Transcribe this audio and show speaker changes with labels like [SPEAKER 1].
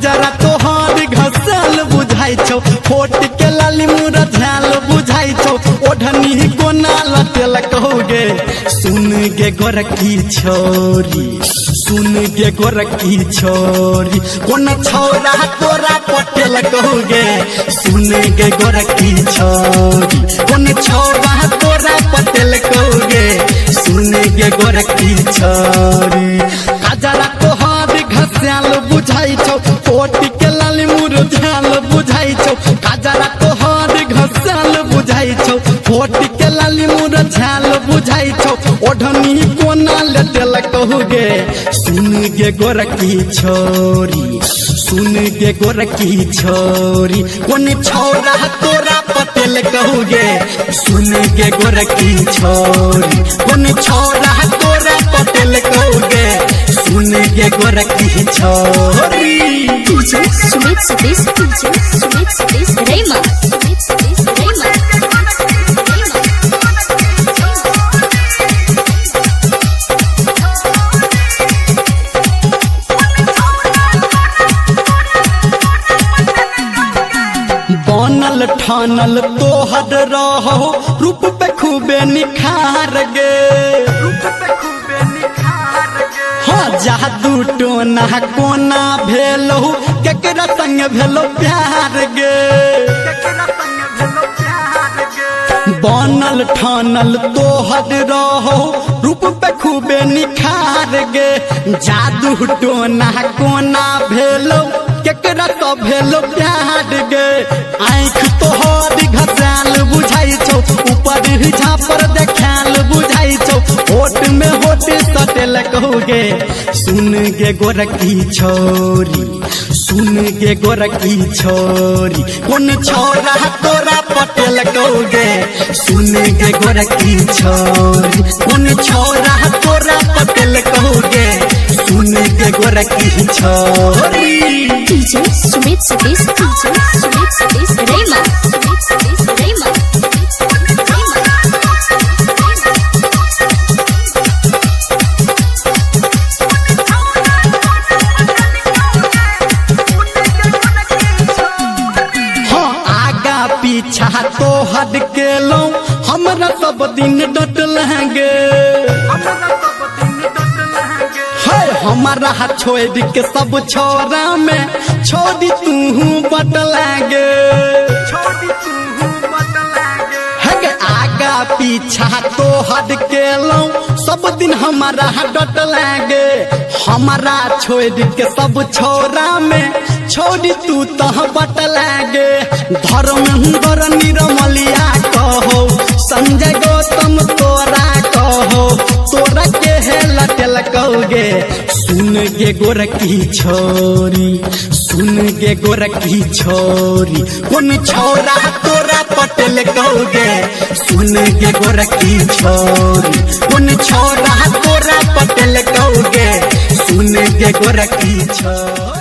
[SPEAKER 1] काजरा तोहर घसल बुझाई छौ फोट के लाली मुरा झाल बुझाई छौ ओढ़नी कोना लटेल कहोगे सुन गे गोरकी छोरी सुन गे गोरकी छोरी कोन छौरा तोरा पटेल कहोगे सुन गे गोरकी छोरी कोन छौरा तोरा पटेल कहोगे सुन गे गोरकी छोरी काजरा तोहर घस्याल बुझाई छौ फोट के लाली मुर झाल बुझाई छौ काजरा तोहर घस्याल बुझाई छौ फोट के लाली मुर झाल बुझाई छौ ओढ़नी कोना लटेल कहोगे सुन गे गोरकी छोरी सुन गे गोरकी छोरी कोन छौरा तोरा पटेल कहोगे सुन गे गोरकी छोरी कोन छौरा तोरा पटेल कहोगे सुन गे गोरकी छोरी
[SPEAKER 2] DJ Sumit Satish, DJ Sumit Satish Rema, Sumit Satish Rema.
[SPEAKER 1] बनल ठानल तोहर रहो रूप पे खूबे निखार गे हाँ जादू टोना कोना भेलो केकरा संग भेलो प्यार गे बनल ठानल तोहर रहो रूप पे खूबे निखार गे जादू टोना कोना भेलो केकरा तो भेलो प्यार गे आँख तोहर घसाल बुझाई छौ ऊपर झापर देखाल बुझाई छौ होठ में होठ सटेल कहोगे सुन गे गोरकी छोरी सुन गे गोरकी छोरी कोन छौरा तोरा पटेल कहोगे सुन गे गोरकी छोरी कोन छौरा तोरा पटेल कहोगे सुन गे गोरकी छोरी
[SPEAKER 2] DJ Sumit Satish, DJ Sumit Satish Rema, Sumit Satish Rema.
[SPEAKER 1] हाँ आगा पीछा तो हद के लो हमरा सब दिन डटल गे हमारा हाथ छोड़ के सब छोरा में छोड़ी तू बटल गे आगा पीछा तो हद के लो सब दिन हमारा डटल गे हमारा छोड़ के सब छोरा में छोड़ी तू तह बटल गे धर्मेंद्र निरमलिया कहो संजय गौतम तोरा कहो तोरा के है लटेल कहोगे सुन गे गोरकी छोरी सुन गे गोरकी छोरी कोन छौरा तोरा पटेल कहोगे सुन गे गोरकी छोरी कोन छौरा तोरा पटेल कहोगे सुन गे गोरकी छोरी।